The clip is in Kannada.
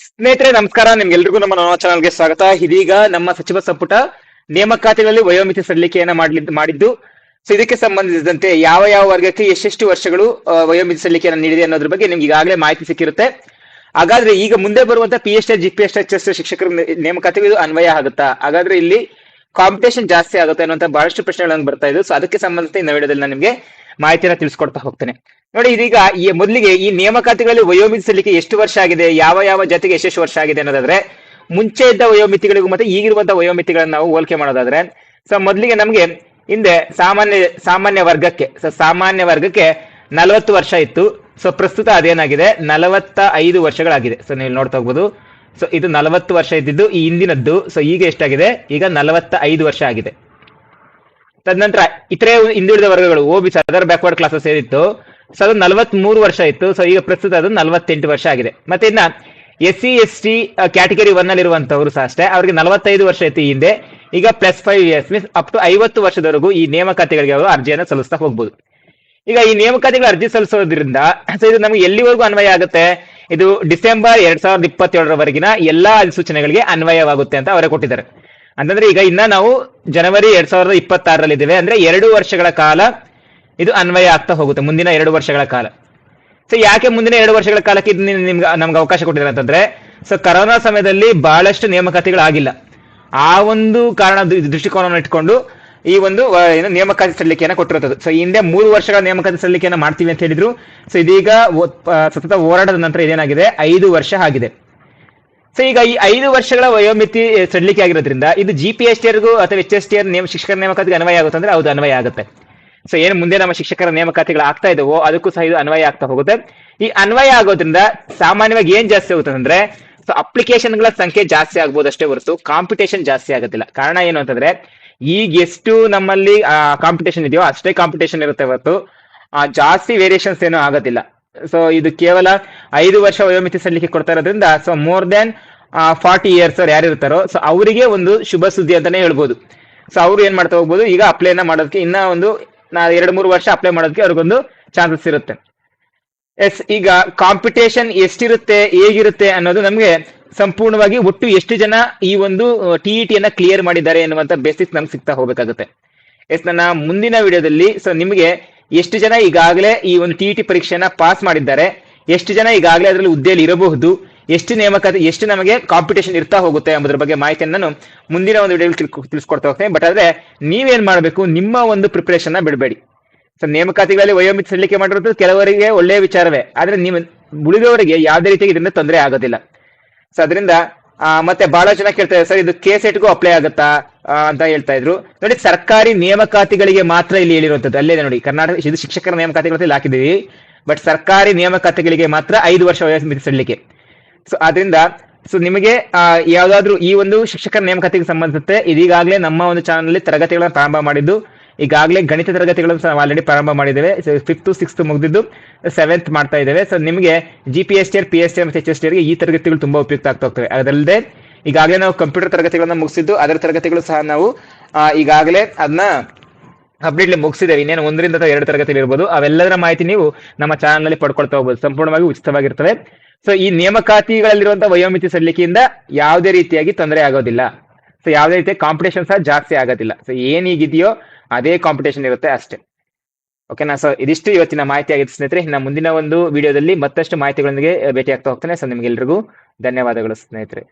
ಸ್ನೇಹಿತರೆ ನಮಸ್ಕಾರ, ನಿಮ್ಗೆಲ್ರಿಗೂ ನಮ್ಮ ನವ ಚಾನಲ್ಗೆ ಸ್ವಾಗತ. ಇದೀಗ ನಮ್ಮ ಸಚಿವ ಸಂಪುಟ ನೇಮಕಾತಿಗಳಲ್ಲಿ ವಯೋಮಿತಿ ಸಲ್ಲಿಕೆಯನ್ನ ಮಾಡಿದ್ದು. ಸೊ ಇದಕ್ಕೆ ಸಂಬಂಧಿಸಿದಂತೆ ಯಾವ ಯಾವ ವರ್ಗಕ್ಕೆ ಎಷ್ಟೆಷ್ಟು ವರ್ಷಗಳು ವಯೋಮಿತಿ ಸಲ್ಲಿಕೆಯನ್ನ ನೀಡಿದೆ ಅನ್ನೋದ್ರ ಬಗ್ಗೆ ನಿಮ್ಗೆ ಈಗಾಗಲೇ ಮಾಹಿತಿ ಸಿಕ್ಕಿರುತ್ತೆ. ಹಾಗಾದ್ರೆ ಈಗ ಮುಂದೆ ಬರುವಂತ PST GPST ಶಿಕ್ಷಕರ ನೇಮಕಾತಿಗೆ ಇದು ಅನ್ವಯ ಆಗುತ್ತಾ? ಹಾಗಾದ್ರೆ ಇಲ್ಲಿ ಕಾಂಪಿಟೇಷನ್ ಜಾಸ್ತಿ ಆಗುತ್ತೆ ಅನ್ನುವಂತ ಬಹಳಷ್ಟು ಪ್ರಶ್ನೆಗಳನ್ನು ಬರ್ತಾ ಇದ್ದು. ಸೊ ಅದಕ್ಕೆ ಸಂಬಂಧಿಸಿದ ಈ ವಿಡಿಯೋದಲ್ಲಿ ನಾನು ನಿಮ್ಗೆ ಮಾಹಿತಿಯನ್ನು ತಿಳಿಸ್ಕೊಡ್ತಾ ಹೋಗ್ತೇನೆ. ನೋಡಿ, ಇದೀಗ ಈ ಮೊದಲಿಗೆ ಈ ನೇಮಕಾತಿಗಳಲ್ಲಿ ವಯೋಮಿತಿ ಸಲ್ಲಿಕೆ ಎಷ್ಟು ವರ್ಷ ಆಗಿದೆ, ಯಾವ ಯಾವ ಜಾತಿಗೆ ಎಷ್ಟೆಷ್ಟು ವರ್ಷ ಆಗಿದೆ ಅನ್ನೋದಾದ್ರೆ, ಮುಂಚೆ ಇದ್ದ ವಯೋಮಿತಿಗಳಿಗೂ ಮತ್ತೆ ಈಗಿರುವಂತಹ ವಯೋಮಿತಿಗಳನ್ನ ನಾವು ಹೋಲಿಕೆ ಮಾಡೋದಾದ್ರೆ, ಸೊ ಮೊದಲಿಗೆ ನಮ್ಗೆ ಹಿಂದೆ ಸಾಮಾನ್ಯ ವರ್ಗಕ್ಕೆ 40 ವರ್ಷ ಇತ್ತು. ಸೊ ಪ್ರಸ್ತುತ ಅದೇನಾಗಿದೆ 45 ವರ್ಷಗಳಾಗಿದೆ. ಸೊ ನೀವು ನೋಡ್ತಾ ಹೋಗ್ಬೋದು. ಸೊ ಇದು 40 ವರ್ಷ ಇದ್ದಿದ್ದು ಈ ಹಿಂದಿನದ್ದು. ಸೊ ಈಗ ಎಷ್ಟಾಗಿದೆ, ಈಗ 45 ವರ್ಷ ಆಗಿದೆ. ತದನಂತರ ಇತರೆ ಹಿಂದುಳಿದ ವರ್ಗಗಳು OBC ಅದರ್ ಬ್ಯಾಕ್ವರ್ಡ್ ಕ್ಲಾಸಸ್ ಏನಿತ್ತು, ಸೊ ಅದು 43 ವರ್ಷ ಇತ್ತು. ಸೊ ಈಗ ಪ್ರಸ್ತುತ ಅದು 48 ವರ್ಷ ಆಗಿದೆ. ಮತ್ತೆ ಇನ್ನ SC ST ಕ್ಯಾಟಗರಿ 1 ಅಲ್ಲಿ ಇರುವಂತವರು ಸಹ ಅಷ್ಟೇ, ಅವ್ರಿಗೆ 45 ವರ್ಷ ಇತ್ತು ಈ ಹಿಂದೆ. ಈಗ +5 years ಮೀನ್ಸ್ ಅಪ್ ಟು 50 ವರ್ಷದವರೆಗೂ ಈ ನೇಮಕಾತಿಗಳಿಗೆ ಅವರು ಅರ್ಜಿಯನ್ನು ಸಲ್ಲಿಸ್ತಾ ಹೋಗ್ಬೋದು. ಈಗ ಈ ನೇಮಕಾತಿಗಳ ಅರ್ಜಿ ಸಲ್ಲಿಸೋದ್ರಿಂದ ಸೊ ಇದು ನಮಗೆ ಎಲ್ಲಿವರೆಗೂ ಅನ್ವಯ ಆಗುತ್ತೆ, ಇದು ಡಿಸೆಂಬರ್ 2027 ಎಲ್ಲಾ ಅಧಿಸೂಚನೆಗಳಿಗೆ ಅನ್ವಯವಾಗುತ್ತೆ ಅಂತ ಅವರೇ ಕೊಟ್ಟಿದ್ದಾರೆ. ಅಂತಂದ್ರೆ ಈಗ ಇನ್ನ ನಾವು ಜನವರಿ 2026 ಇದ್ದೇವೆ. ಅಂದ್ರೆ 2 ವರ್ಷಗಳ ಕಾಲ ಇದು ಅನ್ವಯ ಆಗ್ತಾ ಹೋಗುತ್ತೆ, ಮುಂದಿನ 2 ವರ್ಷಗಳ ಕಾಲ. ಸೊ ಯಾಕೆ ಮುಂದಿನ 2 ವರ್ಷಗಳ ಕಾಲಕ್ಕೆ ಇದು ನಮ್ಗೆ ಅವಕಾಶ ಕೊಟ್ಟಿದ್ದಾರೆ ಅಂತಂದ್ರೆ, ಸೊ ಕರೋನಾ ಸಮಯದಲ್ಲಿ ಬಹಳಷ್ಟು ನೇಮಕಾತಿಗಳಾಗಿಲ್ಲ. ಆ ಒಂದು ಕಾರಣ ದೃಷ್ಟಿಕೋನವನ್ನು ಇಟ್ಕೊಂಡು ಈ ಒಂದು ನೇಮಕಾತಿ ಸಲ್ಲಿಕೆಯನ್ನು ಕೊಟ್ಟಿರುತ್ತದೆ. ಸೊ ಹಿಂದೆ 3 ವರ್ಷಗಳ ನೇಮಕಾತಿ ಸಲ್ಲಿಕೆಯನ್ನು ಮಾಡ್ತೀವಿ ಅಂತ ಹೇಳಿದ್ರು. ಸೊ ಇದೀಗ ಸತತ ಹೋರಾಟದ ನಂತರ ಇದೇನಾಗಿದೆ 5 ವರ್ಷ ಆಗಿದೆ. ಸೊ ಈಗ ಈ 5 ವರ್ಷಗಳ ವಯೋಮಿತಿ ಸಡಿಲಿಕೆ ಆಗಿರೋದ್ರಿಂದ ಇದು GPSTರ್ಗೂ ಅಥವಾ HSTR ಶಿಕ್ಷಕರ ನೇಮಕಾತಿಗೆ ಅನ್ವಯ ಆಗುತ್ತೆ ಅಂದ್ರೆ ಹೌದು, ಅನ್ವಯ ಆಗುತ್ತೆ. ಸೊ ಏನು ಮುಂದೆ ನಮ್ಮ ಶಿಕ್ಷಕರ ನೇಮಕಾತಿಗಳು ಆಗ್ತಾ ಇದಾವೋ ಅದಕ್ಕೂ ಸಹ ಇದು ಅನ್ವಯ ಆಗ್ತಾ ಹೋಗುತ್ತೆ. ಈ ಅನ್ವಯ ಆಗೋದ್ರಿಂದ ಸಾಮಾನ್ಯವಾಗಿ ಏನ್ ಜಾಸ್ತಿ ಆಗುತ್ತೆ ಅಂದ್ರೆ, ಸೊ ಅಪ್ಲಿಕೇಶನ್ಗಳ ಸಂಖ್ಯೆ ಜಾಸ್ತಿ ಆಗ್ಬೋದು ಅಷ್ಟೇ ಹೊರತು ಕಾಂಪಿಟೇಷನ್ ಜಾಸ್ತಿ ಆಗೋದಿಲ್ಲ. ಕಾರಣ ಏನು ಅಂತಂದ್ರೆ, ಈಗ ಎಷ್ಟು ನಮ್ಮಲ್ಲಿ ಕಾಂಪಿಟೇಷನ್ ಇದೆಯೋ ಅಷ್ಟೇ ಕಾಂಪಿಟೇಷನ್ ಇರುತ್ತೆ ಹೊರತು ಜಾಸ್ತಿ ವೇರಿಯೇಷನ್ಸ್ ಏನೂ ಆಗೋದಿಲ್ಲ. ಸೊ ಇದು ಕೇವಲ 5 ವರ್ಷ ವಯೋಮಿತಿ ಸಲ್ಲಿಕೆ ಕೊಡ್ತಾ ಇರೋದ್ರಿಂದ ಸೊ ಮೋರ್ ದೆನ್ 40 years ಅವ್ರು ಯಾರಿರ್ತಾರೋ ಸೊ ಅವರಿಗೆ ಒಂದು ಶುಭ ಸುದ್ದಿ ಅಂತಾನೆ ಹೇಳ್ಬೋದು. ಸೊ ಅವ್ರು ಏನ್ ಮಾಡ್ತಾ ಹೋಗ್ಬೋದು, ಈಗ ಅಪ್ಲೈನ ಮಾಡೋದಕ್ಕೆ ಇನ್ನ ಒಂದು 2-3 ವರ್ಷ ಅಪ್ಲೈ ಮಾಡೋದಕ್ಕೆ ಅವ್ರಿಗೊಂದು ಚಾನ್ಸಸ್ ಇರುತ್ತೆ. ಈಗ ಕಾಂಪಿಟೇಷನ್ ಎಷ್ಟಿರುತ್ತೆ ಹೇಗಿರುತ್ತೆ ಅನ್ನೋದು ನಮ್ಗೆ ಸಂಪೂರ್ಣವಾಗಿ ಒಟ್ಟು ಎಷ್ಟು ಜನ ಈ ಒಂದು TET ಯನ್ನ ಕ್ಲಿಯರ್ ಮಾಡಿದ್ದಾರೆ ಎನ್ನುವಂತ ಬೇಸಿಕ್ಸ್ ನಮ್ಗೆ ಸಿಗ್ತಾ ಹೋಗ್ಬೇಕಾಗುತ್ತೆ. ನನ್ನ ಮುಂದಿನ ವಿಡಿಯೋದಲ್ಲಿ ಸೊ ನಿಮಗೆ ಎಷ್ಟು ಜನ ಈಗಾಗಲೇ ಈ ಒಂದು TET ಪರೀಕ್ಷೆಯನ್ನ ಪಾಸ್ ಮಾಡಿದ್ದಾರೆ, ಎಷ್ಟು ಜನ ಈಗಾಗಲೇ ಅದರಲ್ಲಿ ಹುದ್ದೆಯಲ್ಲಿ ಇರಬಹುದು, ಎಷ್ಟು ನೇಮಕಾತಿ ಎಷ್ಟು ನಮಗೆ ಕಾಂಪಿಟೇಷನ್ ಇರ್ತಾ ಹೋಗುತ್ತೆ ಎಂಬುದರ ಬಗ್ಗೆ ಮಾಹಿತಿಯನ್ನು ನಾನು ಮುಂದಿನ ಒಂದು ವಿಡಿಯೋದಲ್ಲಿ ತಿಳಿಸ್ಕೊಡ್ತಾ ಹೋಗ್ತೇನೆ. ಬಟ್ ಆದ್ರೆ ನೀವೇನ್ ಮಾಡಬೇಕು, ನಿಮ್ಮ ಒಂದು ಪ್ರಿಪರೇಷನ್ ಬಿಡಬೇಡಿ. ಸೊ ನೇಮಕಾತಿಗಳಲ್ಲಿ ವಯೋಮಿತಿ ಸಲ್ಲಿಕೆ ಮಾಡಿರೋದು ಕೆಲವರಿಗೆ ಒಳ್ಳೆಯ ವಿಚಾರವೇ, ಆದ್ರೆ ನೀವು ಉಳಿದವರಿಗೆ ಯಾವುದೇ ರೀತಿಯಾಗಿ ಇದರಿಂದ ತೊಂದರೆ ಆಗೋದಿಲ್ಲ. ಸೊ ಅದರಿಂದ ಮತ್ತೆ ಬಹಳ ಜನ ಕೇಳ್ತಾರೆ, ಸರ್ ಇದು KSETಗೂ ಅಪ್ಲೈ ಆಗುತ್ತಾ ಅಂತ ಹೇಳ್ತಾ ಇದ್ರು. ನೋಡಿ, ಸರ್ಕಾರಿ ನೇಮಕಾತಿಗಳಿಗೆ ಮಾತ್ರ ಇಲ್ಲಿ ಹೇಳಿರುವಂತದ್ದು ಅಲ್ಲೇ ನೋಡಿ, ಕರ್ನಾಟಕ ಇದು ಶಿಕ್ಷಕರ ನೇಮಕಾತಿಗಳಲ್ಲಿ ಹಾಕಿದೀವಿ. ಬಟ್ ಸರ್ಕಾರಿ ನೇಮಕಾತಿಗಳಿಗೆ ಮಾತ್ರ 5 ವರ್ಷ ವಯೋಮಿತಿ ಸಲ್ಲಿಕೆ. ಸೊ ಆದ್ರಿಂದ ಸೊ ನಿಮಗೆ ಯಾವ್ದಾದ್ರು ಈ ಒಂದು ಶಿಕ್ಷಕರ ನೇಮಕಾತಿಗೆ ಸಂಬಂಧಿಸಿದಂತೆ ಇದೀಗಾಗಲೇ ನಮ್ಮ ಒಂದು ಚಾನಲ್ ಅಲ್ಲಿ ತರಗತಿಗಳನ್ನು ಪ್ರಾರಂಭ ಮಾಡಿದ್ದು. ಈಗಾಗಲೇ ಗಣಿತ ತರಗತಿಗಳನ್ನು ಆಲ್ರೆಡಿ ಪ್ರಾರಂಭ ಮಾಡಿದ್ದೇವೆ. 5th 6th ಮುಗಿದಿದ್ದು 7th ಮಾಡ್ತಾ ಇದ್ದೇವೆ. ಸೊ ನಿಮಗೆ GPSTR PSTR ಮತ್ತು HSTR ಗೆ ಈ ತರಗತಿಗಳು ತುಂಬಾ ಉಪಯುಕ್ತ ಆಗ್ತಾ ಹೋಗ್ತವೆ. ಅದಲ್ಲದೆ ಈಗಾಗಲೇ ನಾವು ಕಂಪ್ಯೂಟರ್ ತರಗತಿಗಳನ್ನ ಮುಗಿಸಿದ್ದು, ಅದರ ತರಗತಿಗಳು ಸಹ ನಾವು ಈಗಾಗಲೇ ಅದನ್ನ ಅಪ್ಡೇಟ್ಲಿ ಮುಗಿಸಿದ್ದೇವೆ. ಇನ್ನೇನು 1ರಿಂದ 2 ತರಗತಿಗಳು ಇರ್ಬೋದು. ಅವೆಲ್ಲದರ ಮಾಹಿತಿ ನೀವು ನಮ್ಮ ಚಾನಲ್ ನಲ್ಲಿ ಪಡ್ಕೊಳ್ತಾ ಹೋಗ್ಬೋದು, ಸಂಪೂರ್ಣವಾಗಿ ಉಚಿತವಾಗಿರ್ತವೆ. ಸೊ ಈ ನೇಮಕಾತಿಗಳಲ್ಲಿರುವಂತಹ ವಯೋಮಿತಿ ಸಲ್ಲಿಕೆಯಿಂದ ಯಾವುದೇ ರೀತಿಯಾಗಿ ತೊಂದರೆ ಆಗೋದಿಲ್ಲ. ಸೊ ಯಾವುದೇ ರೀತಿಯ ಕಾಂಪಿಟೇಷನ್ ಸಹ ಜಾಸ್ತಿ ಆಗೋದಿಲ್ಲ. ಸೊ ಏನೀಗಿದೆಯೋ ಅದೇ ಕಾಂಪಿಟೇಷನ್ ಇರುತ್ತೆ ಅಷ್ಟೇ. ಓಕೆನಾ? ಸೊ ಇದಿಷ್ಟು ಇವತ್ತಿನ ಮಾಹಿತಿ ಆಗಿತ್ತು ಸ್ನೇಹಿತರೆ. ಇನ್ನು ಮುಂದಿನ ಒಂದು ವಿಡಿಯೋದಲ್ಲಿ ಮತ್ತಷ್ಟು ಮಾಹಿತಿಗಳೊಂದಿಗೆ ಭೇಟಿ ಆಗ್ತಾ ಹೋಗ್ತೇನೆ. ಸೊ ನಿಮ್ಗೆಲ್ರಿಗೂ ಧನ್ಯವಾದಗಳು ಸ್ನೇಹಿತರೆ.